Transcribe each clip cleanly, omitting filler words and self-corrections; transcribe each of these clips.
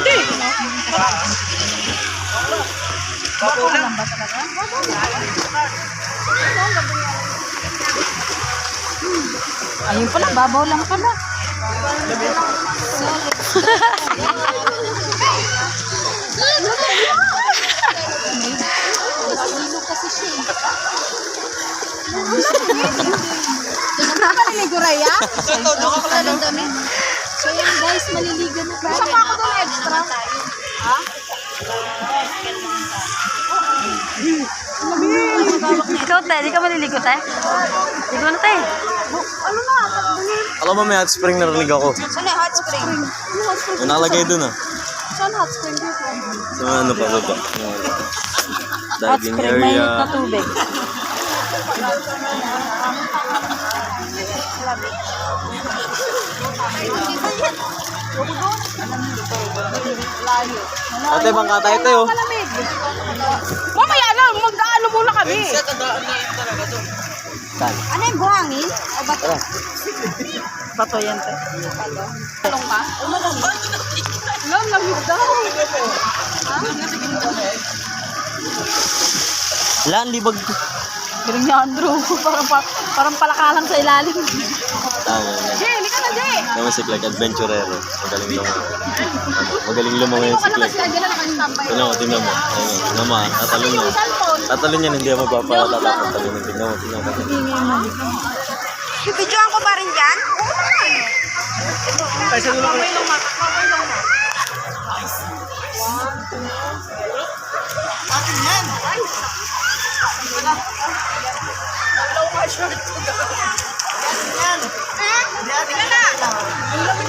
Pwede. Babaw lang ba talaga? Ayun pala, babaw lang pala. Kasi siya. Maliligo Raya? So yan guys, maliligo na tayo. Saka ako doon extra. Ha? Ikaw tayo, di ka maliligo tayo? Ligo na tayo. Ano na? Alam mo may hot spring narinig ako. Saan na hot spring? May nakalagay dun ah. Saan hot spring dito? So ano pa ba? Hot spring, mainit na tubig. Ate, bangka tayo tayo. Mamaya lang, magdaan muna kami. Ano yung buhangin? O bato? Bato yan, te. Talong ka? Alam, lamig daw. Lan, libag. Galing ni Andrew. Parang palakalang sa ilalim. Tama. Jay, hindi ka na, Jay. Naman si Clark, adventurero. Magaling lumangoy. Magaling lumangoy si Clark. Tingnan mo. Ayun, tingnan mo. Tatalon niya. Tatalon niya, hindi ako magpapalala. Tatalon niya. Tingnan mo. Bibidyoan ko ba rin dyan? Ay, sa dulo ko.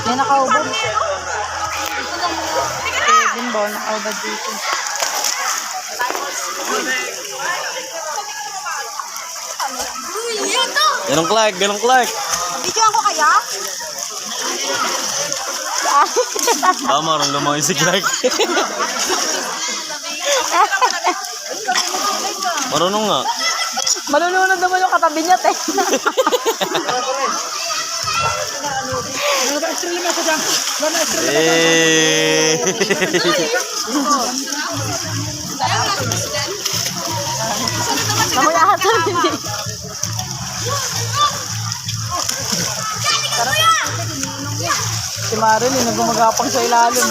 May nakaubad. Kevin ba? Nakaubad dito. Ganong Clark, ganong Clark. Bidyoan ko kaya? Marunong lumangoy si Clark. Marunong nga. Malulunod naman yung katabi niya, te. Eh. Namuyahan sa hindi. Si Marin, nagumagapang sa ilalim.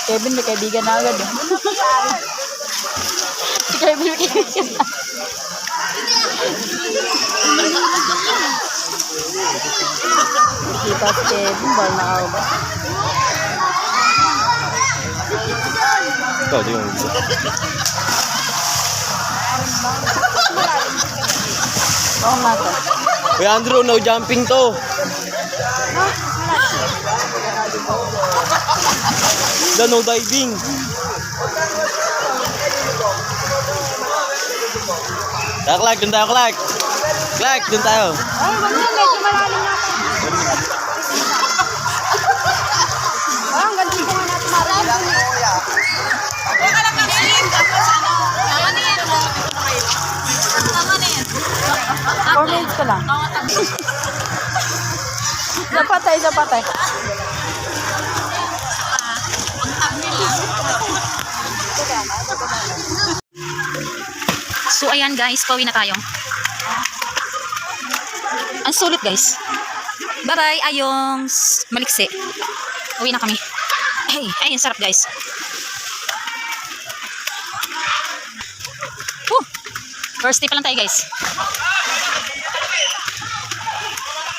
Kevin, may kaibigan na agad. Si Kevin, may kaibigan na. Kita si Kevin, bal na ako ba? Ikaw, di mo. Oo nga to. Uy, Andrew, no jumping to. No diving. Clark, dun tayo, Clark. Clark, dun tayo. Ay, wag na, medyo malalim na ako. Ang ganda ko nga natin marami. Huwag ka lang mag-slim. Tama na yan. Tama na yan. 4 minutes ko lang. Zapatay. So ayan guys, pauwi na tayo. Ang sulit guys. Bye bye ayong maliksi. Uwi na kami. Ay, ang sarap guys. First tip pa lang tayo guys.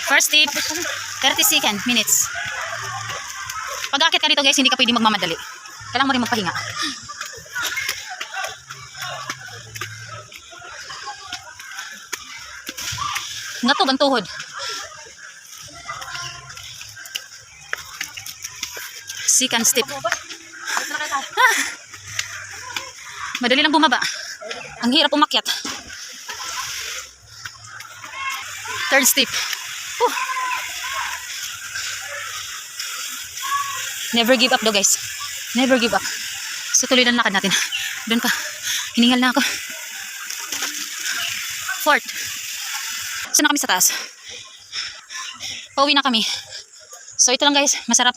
First tip, 30 minutes. Pag akit ka dito guys, hindi ka pwede magmamadali. Kailangan mo rin magpahinga. Natog ang tuhod. Second step. Madali lang bumaba. Ang hirap umakyat. Third step. Never give up though guys. Never give up. So tuloy lang lakad natin. Doon pa. Hiningal na ako. Fort. So na kami sa taas. Pauwi na kami. So ito lang guys, masarap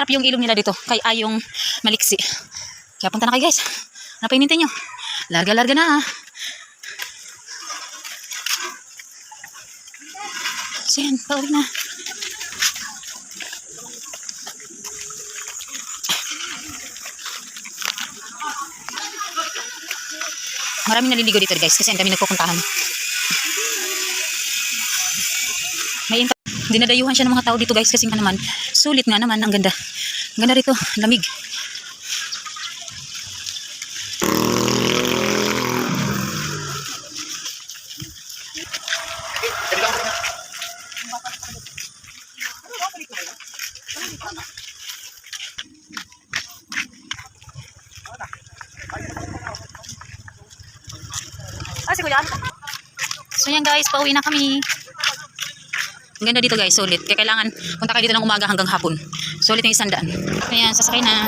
yung ilong nila dito. Kay ayong maliksi. Kaya punta na kayo guys. Ano pa hinintay nyo? Larga-larga na. So yan, pauwi na. Maraming naliligo dito guys kasi ang dami nagpupuntahan. May dinadayuhan siya ng mga tao dito guys kasi nga naman sulit nga naman, ang ganda. Ang ganda rito, lamig. So yan guys, pauwi na kami. Ang ganda dito guys, sulit. Kaya kailangan punta kayo dito ng umaga hanggang hapon. Sulit yung 100. Ayan, sasakay na.